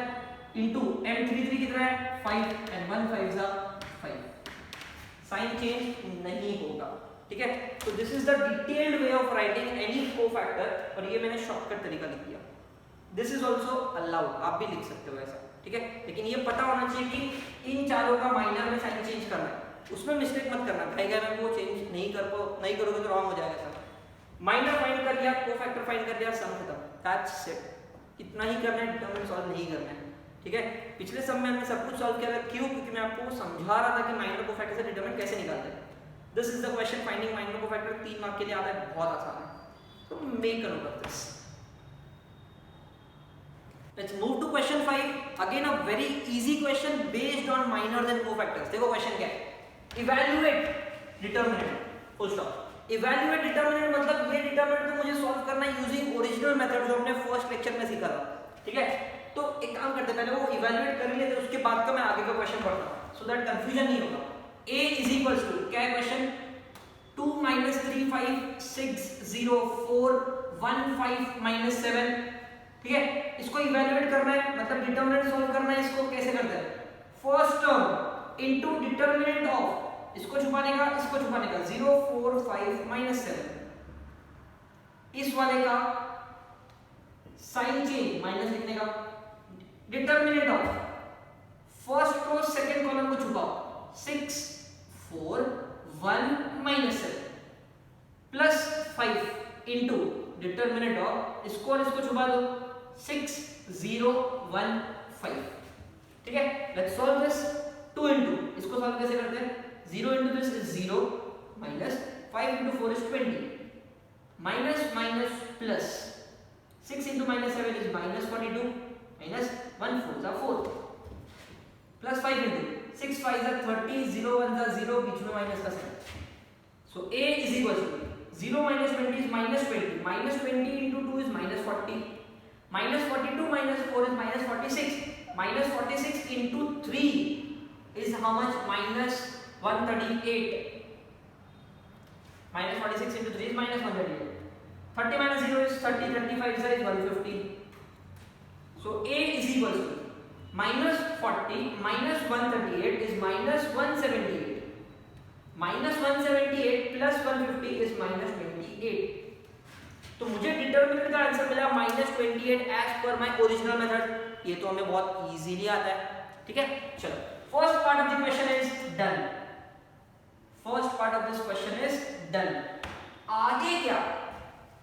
into M33 कितना है? 5, and 1 5 5। साइन चेंज नहीं होगा, ठीक है? तो this is the detailed way of writing any cofactor, और ये मैंने शॉर्टकट तरीका लिख दिया। दिस इज ऑल्सो अलाउड, आप भी लिख सकते हो ऐसा, ठीक है? लेकिन ये पता होना चाहिए कि इन चारों का माइनर में साइन चेंज करना है, उसमें मिस्टेक मत करना। भाई मैं वो चेंज नहीं करोगे तो रॉन्ग हो जाएगा सब। माइनर फाइंड कर लिया, कोफैक्टर फाइंड कर लिया, सम खत्म, दैट्स इट। इतना ही करना है, डिटरमिनेंट सॉल्व नहीं करना है, ठीक है? पिछले सम में हमने सब कुछ सॉल्व किया था, क्यों? क्योंकि मैं आपको समझा रहा था कि माइनर कोफैक्टर से डिटरमिनेंट कैसे निकालते हैं। This is the question, finding minor cofactor 3 mark के लिए आता है, बहुत आसान है। तो make a note of this. Let's move to question 5. Again a very easy question based on minors and cofactors. देखो क्वेश्चन क्या है? Evaluate determinant. Full stop. Evaluate determinant मतलब ये determinant को मुझे solve करना है using original method जो हमने first lecture में सीखा था, ठीक है? तो एक काम करते हैं, पहले वो evaluate कर लेते, उसके बाद का मैं आगे का क्वेश्चन पढ़ता हूँ, so that confusion नहीं होगा। A is equals to क्या है क्वेश्चन? 2 3 5 6 0 4 1 5 7, ठीक है? इसको इवैल्यूएट करना है, मतलब डिटरमिनेंट सॉल्व करना है। इसको कैसे करते हैं? First term into determinant of, इसको छुपाने का 0 4 5 7, इस वाले का साइन चेंज माइनस लिखने का, determinant of first row second column को छुपाओ, 6 4 1 7 प्लस 5 इनटू डिटरमिनेंट ऑफ, इसको और इसको छुपा दो, 6 0 1 5, ठीक है? Let's solve this. 2 इनटू, इसको सॉल्व कैसे करते हैं? 0 into this is 0 minus 5 into 4 is 20 minus minus plus 6 into -7 is -42 minus 1 4 जा 4 प्लस 5 इंटू 6 5 जा 30 0 1 जा 0 बीच में माइनस का sign. So a is equal to 0 minus 20 is minus 20. Minus 20 into 2 is minus 40. Minus 42 minus 4 is minus 46. Minus 46 into 3 is how much? Minus 138. Minus 46 into 3 is minus 138. 30 minus 0 is 30. 35 is 150. So a is equal to minus 40 minus 138 is minus 178. Minus 178 plus 150 is minus 28. तो मुझे डिटरमिनेंट का आंसर मिला minus 28 as per my original method. ये तो हमें बहुत इजीली आता है. ठीक है, चलो first part of the question is done. First part of this question is done. आगे क्या?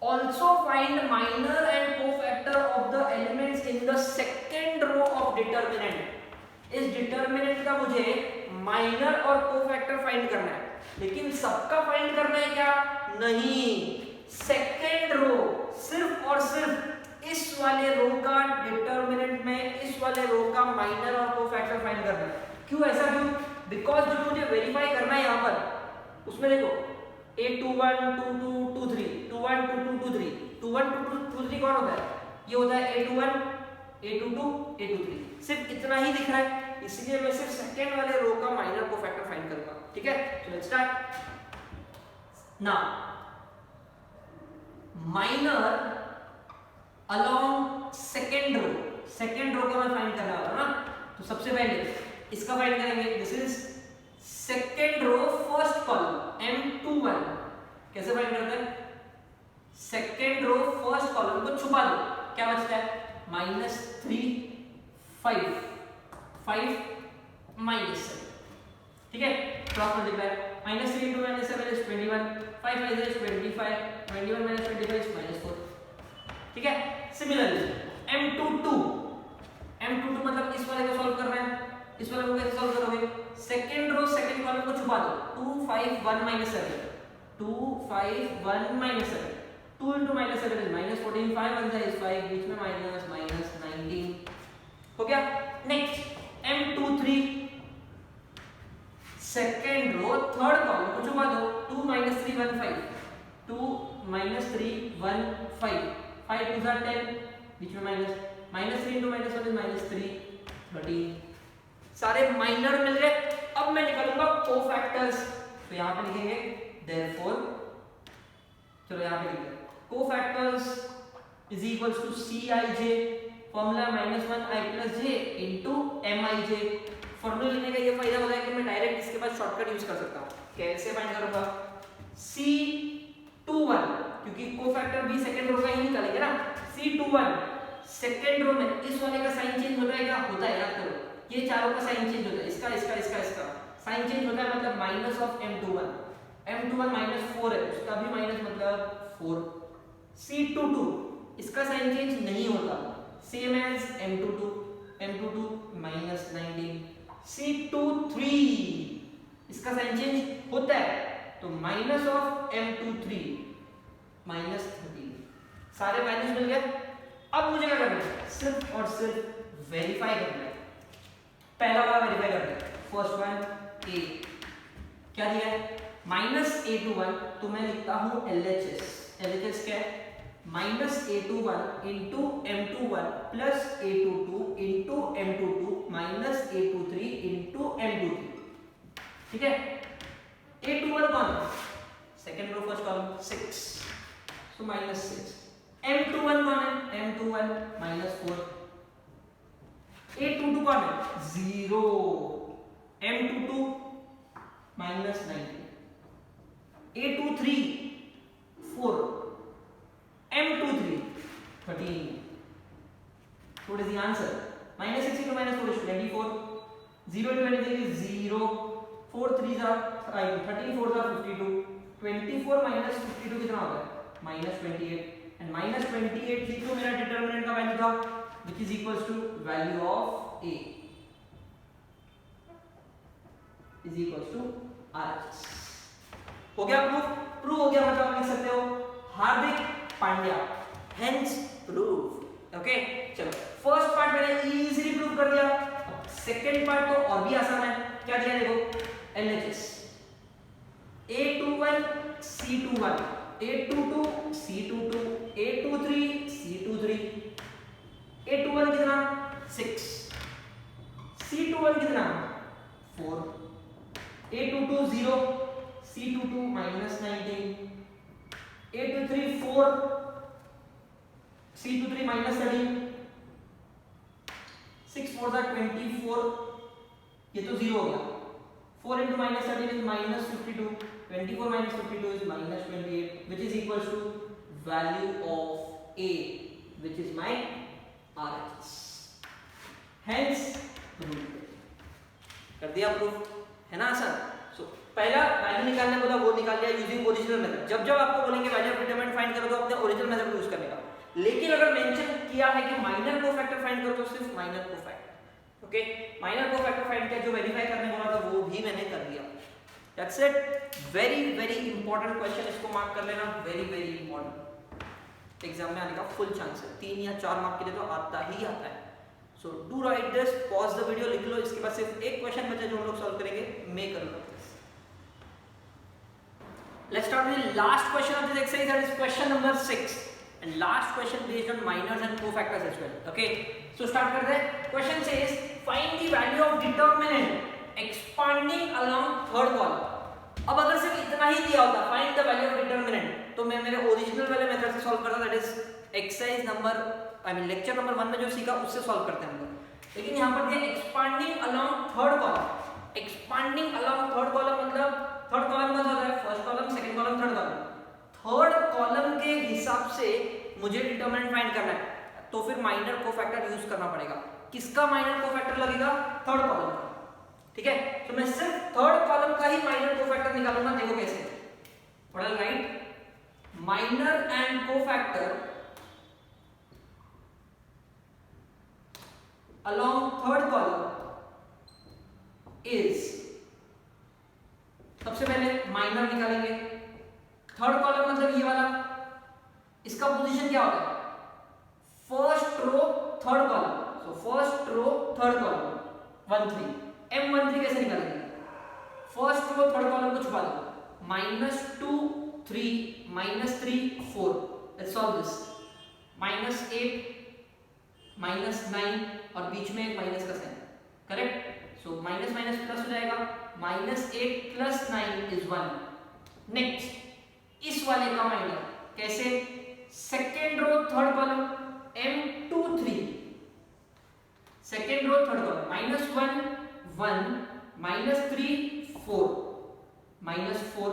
Also find minor and cofactor of the elements in the second row of determinant. इस डिटरमिनेंट का मुझे माइनर और कोफैक्टर फाइंड करना है, लेकिन सबका फाइंड करना है क्या? नहीं, सेकेंड रो, सिर्फ और सिर्फ इस वाले रो का डिटरमिनेंट में इस वाले रो का माइनर और कोफैक्टर फाइंड करना है. क्यों ऐसा क्यों? बिकॉज जो मुझे वेरीफाई करना है यहाँ पर, उसमें देखो a21 22 23 21 22 23 21 22 23 कौन होता है? ये होता है a21 a22 a23. सिर्फ इतना ही दिख रहा है, इसलिए मैं सिर्फ सेकेंड वाले रो का माइनर कोफैक्टर फाइंड करूंगा. ठीक है, so let's start. Now minor along second row, second row का मैं फाइंड करने वाला हूं ना. तो सबसे पहले इसका फाइंड करेंगे. This is second row first column M21. कैसे फाइंड करते हैं? सेकेंड रो फर्स्ट कॉलम को छुपा दो, क्या बचता है? Minus 3 5 5 minus 7. ठीक है, cross multiply. Minus 3 into minus 7 is 21. 5 5 is 25. 21 minus 25 is minus 4. ठीक है, सिमिलरली M22 मतलब इस वाले को सॉल्व करना है. इस वाले को कैसे सॉल्व करोगे? सेकंड रो सेकंड कॉलम को छुपा दो. 2 5 1 minus 7 2 5 1 minus 7. 2 into minus 7 is minus 14. 5 1 is 5, बीच में माइनस माइनस 19 हो गया. Next M23 second row third column को छुपा दो. 2 minus 3 1 5 2 minus 3 1 5 5 2 are 10, बीच में minus. Minus 3 into minus 1 is minus 3 13. सारे माइनर मिल गए. अब मैं निकालूंगा कोफैक्टर्स. तो यहाँ पे लिखेंगे therefore, चलो यहाँ पे लिखते हैं cofactors is equals to Cij. Formula -1 i plus j into Mij. Formula लिखने का ये फायदा होता है कि मैं डायरेक्ट इसके बाद शॉर्टकट यूज कर सकता हूँ. कैसे फाइंड करूंगा? C21, क्योंकि कोफैक्टर भी सेकंड रो का ही निकालेंगे ना. C21 सेकंड रो में इस वाले का साइन चेंज होता है क्या? होता है, याद करो. ये चारों का साइन चेंज होता है. इसका साइन चेंज होता है, मतलब माइनस ऑफ M21 माइनस 4 है, उसका भी माइनस मतलब 4. C22 इसका साइन चेंज नहीं होता, same as M22 minus 19. C23 इसका साइन चेंज होता है, तो माइनस ऑफ M23 माइनस 13. सारे वैल्यूज मिल गए. अब मुझे क्या करना है? सिर्फ और सिर्फ वेरीफाई करना है. पहला वाला वेरीफाई करना है. फर्स्ट वन ए क्या दिया है? माइनस A21, तो मैं लिखता हूं LHS क्या है? Minus A21 into M21 plus A22 into M22 minus A23 into M23. ठीक है, A21 कौन है? Second row first column 6, so minus 6. M21 कौन है? M21 minus 4. A22 कौन है? 0. M22 minus 19. A23 4. M23 13. What is the answer? Minus 6 into minus 4 is 24. 0 into anything is 0. 4 3s are 13 4s are 52. 24 minus 52 कितना होता है? Minus 28. And minus 28 लिख लो, मेरा डिटरमिनेंट का वैल्यू था, which is equals to value of A is equals to RHS. हो गया प्रूव हो गया, मतलब आप लिख सकते हो Hardik Pandya, hence proof. Okay, चलो फर्स्ट पार्ट मैंने इजीली प्रूव कर दिया। सेकंड पार्ट तो और भी आसान है, क्या दिया देखो, LHS A21 C21 A22 C22 A23 C23 A21 कितना 6 C21 कितना 4 A22 0 C22 -19 A23 4 C23 -13 6 4 24 ये तो 0 हो गया। 4 into -13 is -52 24 minus 52 is -28 which is equals to value of A which is my RHS hence proof कर दिया प्रूफ है ना आसान। सो पहला वैल्यू निकालने बोला वो निकाल लिया यूजिंग ओरिजिनल मेथड। जब जब आपको बोलेंगे वैल्यू ऑफ डिटरमिनेंट फाइंड करो तो अपने ओरिजिनल मेथड यूज करने का, लेकिन अगर मेंशन किया है कि माइनर कोफैक्टर फाइंड करो तो सिर्फ minor cofactor. Okay minor cofactor find किया, जो वेरीफाई करने बोला था वो भी मैंने कर दिया। That's it. Very very important question, इसको मार्क कर लेना, वेरी वेरी इंपॉर्टेंट, एग्जाम में आने का फुल चांस है। 3 या 4 मार्क के लिए तो आता ही आता है। So do right this, pause the video, लिख लो। इसके बाद सिर्फ एक क्वेश्चन बचा जो हम लोग सॉल्व करेंगे, make a note of this. Let's start with the last question of this exercise, that is question number 6 and last question based on minors and cofactors as well. Okay, so start करते हैं। Question says find the value of determinant expanding along third column। अब अगर सिर्फ इतना ही दिया होता find the value of determinant, तो मैं मेरे ओरिजिनल वाले मेथड से सॉल्व करता, that is exercise number lecture number 1 में जो सीखा उससे सॉल्व करते हैं हम लोग। लेकिन यहाँ पर दिया expanding along third column. Expanding along third column मतलब थर्ड कॉलम का होता है first column, second column, third column. Third column के हिसाब से मुझे डिटरमिनेंट फाइंड करना है, तो फिर माइनर कोफैक्टर यूज करना पड़ेगा। किसका माइनर कोफैक्टर लगेगा? थर्ड कॉलम का। ठीक है, तो मैं सिर्फ थर्ड कॉलम का ही माइनर कोफैक्टर निकालूंगा। देखो कैसे, थोड़ा right, minor and cofactor along third column is, सबसे पहले माइनर निकालेंगे। थर्ड कॉलम मतलब ये वाला, इसका पोजीशन क्या होता है? First row third column. So first row third column 1 3 M13 कैसे निकालेंगे? फर्स्ट रो थर्ड कॉलम को छुपा दो, -2 3 -3 4। Let's solve this. -8 -9 और बीच में एक माइनस का sign, correct. So minus minus plus हो जाएगा, -8 + 9 is 1। नेक्स्ट इस वाले का माइनर कैसे? Second row third column M23, second row third column -1 1 -3 4 -4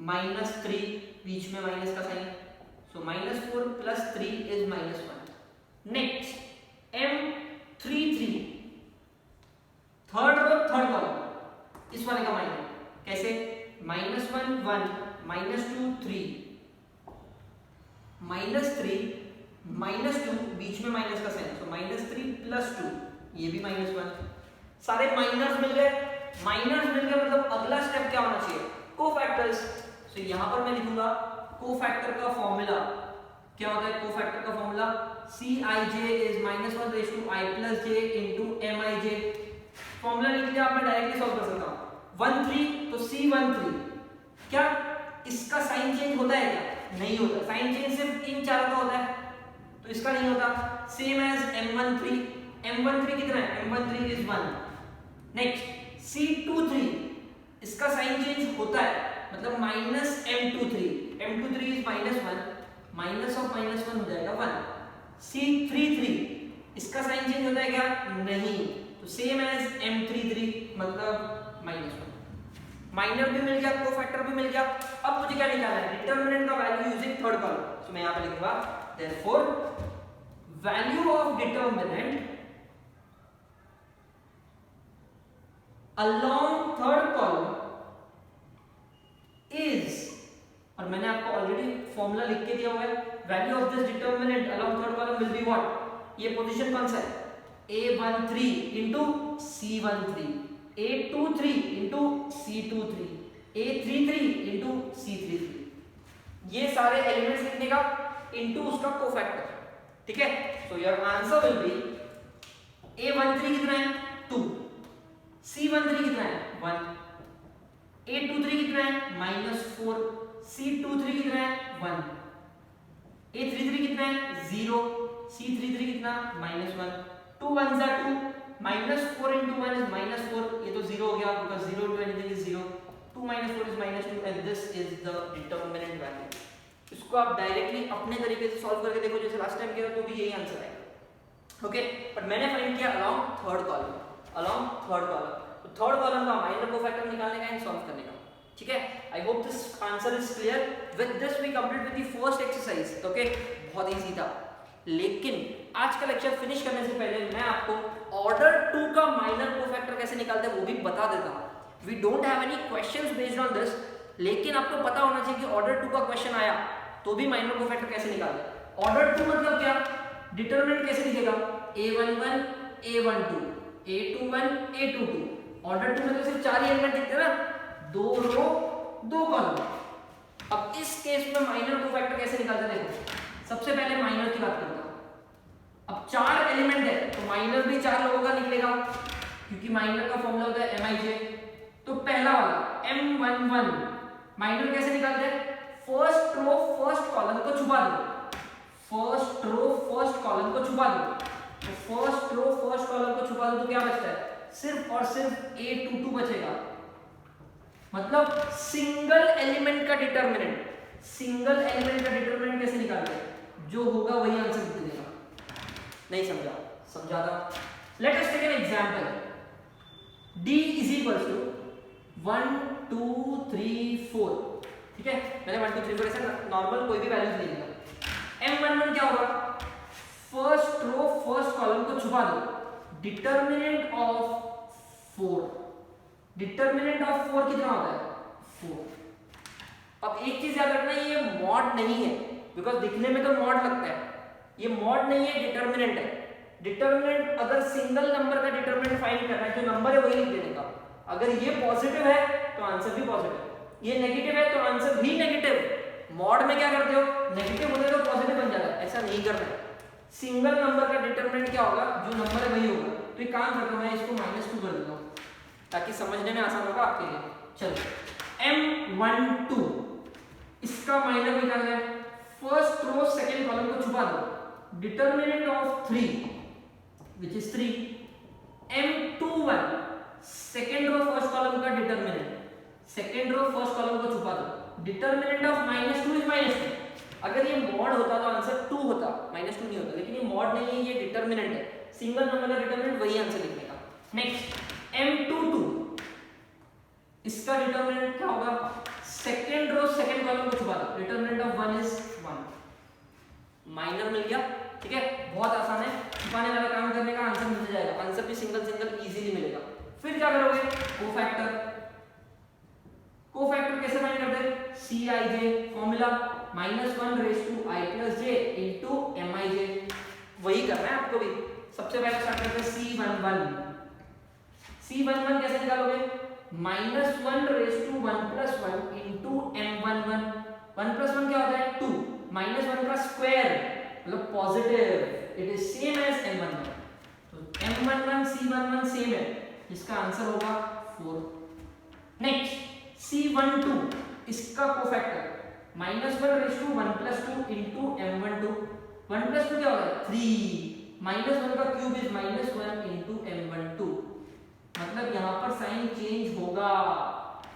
-3 बीच में माइनस का sign, so -4 + 3 is -1। Next M33 third row third column, इस वाले का माइनर कैसे? -1 1 -2 3 -2 बीच में माइनस का साइन, सो -3 + 2 ये भी -1। सारे माइनर्स मिल गए। माइनर्स मिल गए मतलब अगला स्टेप क्या होना चाहिए? कोफैक्टर्स। सो यहां पर मैं लिखूंगा कोफैक्टर का फॉर्मूला क्या होता है? कोफैक्टर का formula Cij is -1/i + j × Mij। Formula लिख दिया, आप मैं डायरेक्टली सॉल्व कर सकता हूं। 1 3 तो C13, क्या इसका साइन चेंज होता है क्या? नहीं होता। साइन चेंज सिर्फ इन चारों का होता है, तो इसका नहीं होता। सेम एज M13, M13 कितना है? M13 is 1। नेक्स्ट C23, इसका साइन चेंज होता है, मतलब -M23, M23 is -1, minus of -1 हो जाएगा 1। C33, इसका साइन चेंज होता है क्या? नहीं, तो सेम एज M33 मतलब -1। माइनर भी मिल गया, कोफैक्टर भी मिल गया। अब मुझे क्या निकालना है? डिटरमिनेंट का वैल्यू यूजिंग थर्ड कॉलम। तो मैं यहां पे लिखूंगा therefore value of determinant along third column is, और मैंने आपको ऑलरेडी फॉर्मूला लिख के दिया हुआ है, value of this determinant along third column will be what? ये पोजीशन कौन सा है? A13 into C13, A23 into C23, A33 into C33। ये सारे एलिमेंट्स लिखने का इनटू उसका कोफैक्टर। ठीक है, so your answer will be A13 कितना है 2, C13 कितना है 1, A23 कितना है -4, C23 कितना है 1, A33 कितना है 0, C33 कितना -1, 2 1 जा 2, -4 into 1 is -4, ये तो 0 हो गया because 0 into anything is 0, 2 -4 is -2 and this is the determinant value. इसको आप डायरेक्टली अपने तरीके से सॉल्व करके देखो जैसे लास्ट टाइम किया तो भी यही आंसर आएगा। ओके, बट मैंने फाइंड किया अलोंग थर्ड कॉलम, तो थर्ड कॉलम का माइनर कोफैक्टर निकालने का एंड सॉल्व करने का। ठीक है, I hope this answer is clear. With this we complete with the first exercise. Okay, बहुत इजी था, लेकिन आज का लेक्चर फिनिश करने से पहले मैं आपको ऑर्डर 2 का माइनर कोफैक्टर कैसे निकालते हैं वो भी बता देता हूं। We don't have any questions based on this, लेकिन आपको पता होना चाहिए कि ऑर्डर 2 का क्वेश्चन आया तो भी माइनर कोफैक्टर कैसे निकालते। ऑर्डर 2 मतलब क्या, डिटरमिनेंट कैसे दिखेगा, a11 a12 a21 a22। Order 2 में तो सिर्फ 4 ही एलिमेंट दिखते हैं ना, 2 रो 2 कॉलम। अब इस केस में माइनर कोफैक्टर कैसे निकालते हैं देखो। सबसे पहले माइनर की बात करता हूं। अब 4 एलिमेंट है तो माइनर भी 4 लोगों का निकलेगा, क्योंकि माइनर का फॉर्मूला होता है Mij। तो पहला वाला M11 माइनर कैसे निकालते हैं, फर्स्ट रो फर्स्ट कॉलम को छुपा दो, फर्स्ट रो फर्स्ट कॉलम को छुपा दो। तो फर्स्ट रो फर्स्ट कॉलम को छुपा दो तो क्या बचता है, सिर्फ और सिर्फ A22 बचेगा। मतलब सिंगल एलिमेंट का डिटरमिनेंट, सिंगल एलिमेंट का डिटरमिनेंट कैसे निकालते हैं, जो होगा वही आंसर निकलेगा। नहीं समझा, समझाता। Let us take an example. D is equals to 1 2 3 4। ठीक है, मैंने 1 2 3 4 ऐसे नॉर्मल कोई भी वैल्यूज ले लिया। M11 क्या होगा, फर्स्ट रो फर्स्ट कॉलम को छुपा दो, डिटरमिनेंट ऑफ 4। डिटरमिनेंट ऑफ 4 कितना होता है 4। अब एक चीज याद रखना, ये मॉड नहीं है, बिकॉज दिखने में तो मॉड लगता है, ये मॉड नहीं है, डिटरमिनेंट है। डिटरमिनेंट अगर सिंगल नंबर का डिटरमिनेंट फाइंड करना है, जो नंबर है वही लिख देने का। अगर ये पॉजिटिव है तो आंसर भी पॉजिटिव, ये नेगेटिव है तो आंसर भी नेगेटिव। मॉड में क्या करते हो, नेगेटिव होता है तो पॉजिटिव बन जाता है, ऐसा नहीं करना है। सिंगल नंबर का डिटरमिनेंट क्या होगा, जो नंबर है वही होगा। तो एक काम करता हूं, मैं इसको -2 कर देता हूं ताकि समझने में आसान होगा आपके लिए। चलो M12 इसका माइनर निकालना है, फर्स्ट रो सेकंड कॉलम को छुपा दो, determinant of 3 which is 3। M21 second row first column का determinant, second row first column को छुपा दो, डिटरमिनेंट ऑफ -2 is -2। अगर ये मॉड होता तो आंसर 2 होता, -2 नहीं होता, लेकिन ये मॉड नहीं है, ये डिटरमिनेंट है। सिंगल नंबर का डिटरमिनेंट वही आंसर लिखने का। नेक्स्ट M22 इसका डिटरमिनेंट क्या होगा, सेकंड रो सेकंड कॉलम को छुपा दो, डिटरमिनेंट ऑफ 1 is 1। माइनर मिल गया। ठीक है, बहुत आसान है, छुपाने वाला काम करने का, आंसर मिल जाएगा। आंसर भी सिंगल सिंगल इजीली मिलेगा। फिर क्या करोगे, कोफैक्टर। कोफैक्टर कैसे फाइंड करते हैं, Cij formula -1 raise to i + j into Mij। वही करना है आपको भी। सबसे पहले स्टार्ट करते हैं C11। C11 कैसे निकालोगे, -1 रेज़ टू 1 + 1 इनटू M11। 1 + 1 क्या होता है 2, -1 का स्क्वायर मतलब positive, it is same as M11। तो M11 C11 सेम है, इसका आंसर होगा 4। नेक्स्ट C12 इसका cofactor -1 raise to 1 + 2 into M12। 1 + 2 क्या होता है 3, -1 का क्यूब इज -1 इनटू M12। मतलब यहाँ पर साइन चेंज होगा,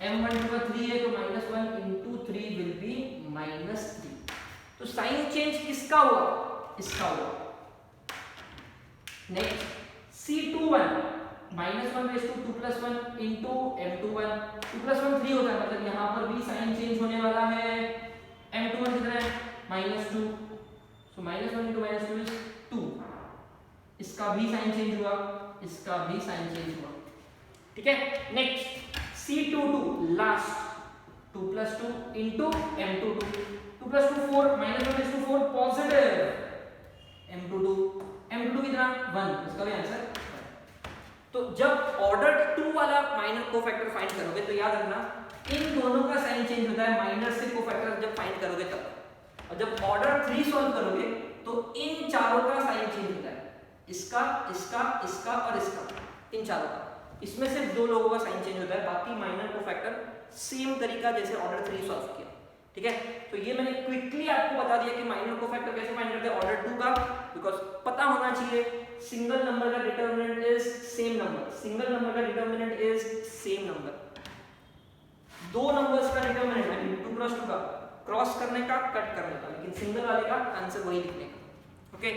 M12 का 3 है तो -1 इनटू 3 विल बी -3। तो साइन चेंज किसका हुआ, इसका हुआ। Next C21 -1 raise to 2 + 1 into M21। 2 + 1 3 होता है, मतलब यहाँ पर भी साइन चेंज होने वाला है। M21 कितना है -2, सो -1 इनटू -2 इज 2। इसका भी साइन चेंज हुआ, इसका भी साइन चेंज हुआ। ठीक है, next C22 last 2 + 2 into M22। 2 + 2 4, -1 raise to 4 positive M22 कितना 1, इसका भी आंसर। तो जब ऑर्डर 2 वाला माइनर कोफैक्टर फाइंड करोगे तो याद रखना इन दोनों का साइन चेंज होता है, माइनर से कोफैक्टर जब फाइंड करोगे तब। और जब ऑर्डर 3 सॉल्व करोगे तो इन चारों का साइन चेंज होता है, इसका इसका इसका और इसका, इन चारों का। इसमें सिर्फ दो लोगों का साइन चेंज होता है, बाकी माइनर कोफैक्टर सेम तरीका जैसे ऑर्डर 3 सॉल्व किया, ठीक है। तो ये मैंने क्विकली आपको बता दिया कि माइनर कोफैक्टर कैसे फाइंड करते हैं ऑर्डर 2 का, बिकॉज पता होना चाहिए सिंगल नंबर का determinant is same number, single number का डिटरमिनेंट इज सेम नंबर। दो नंबर्स का डिटरमिनेंट है 2 क्रॉस 2 का क्रॉस करने का, कट करने का, लेकिन सिंगल वाले का आंसर वही लिखने का। Okay,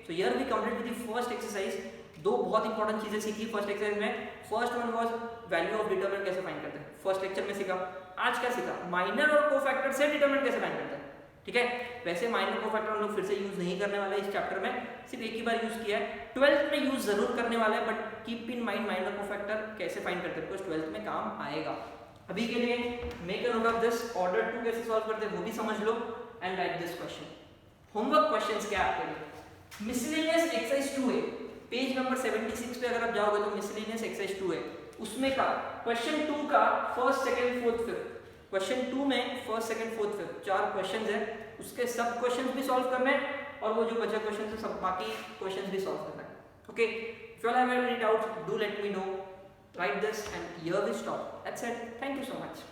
so here we complete with the first exercise. दो बहुत इंपॉर्टेंट चीजें सीखी फर्स्ट एक्सरसाइज में। First one was value of determinant कैसे फाइंड करते हैं, फर्स्ट लेक्चर में सीखा। आज क्या सीखा, माइनर और कोफैक्टर से डिटरमिनेंट कैसे फाइंड करते हैं, ठीक है। वैसे माइनर कोफैक्टर हम लोग फिर से यूज नहीं करने वाले इस चैप्टर में, सिर्फ एक ही बार यूज किया है, 12th में यूज जरूर करने वाले हैं, but keep in mind minor cofactor कैसे फाइंड करते हैं, बिकॉज 12th में काम आएगा। अभी के लिए make a note of this, order 2 कैसे सॉल्व करते हैं वो भी समझ लो and write this question. Homework questions क्या आपके लिए, मिसलेनियस एक्सरसाइज 2 है, पेज नंबर 76 पे अगर आप जाओगे तो मिसलेनियस एक्सरसाइज 2 है, उसमें का क्वेश्चन 2 का first second fourth fifth, question 2 में first second fourth fifth 4 questions है, उसके सब क्वेश्चंस भी सॉल्व करने हैं और वो जो बचा क्वेश्चन है सब बाकी क्वेश्चंस भी सॉल्व करना है। Okay, if you have any doubts do let me know, write this and here we stop. That's it. Thank you so much.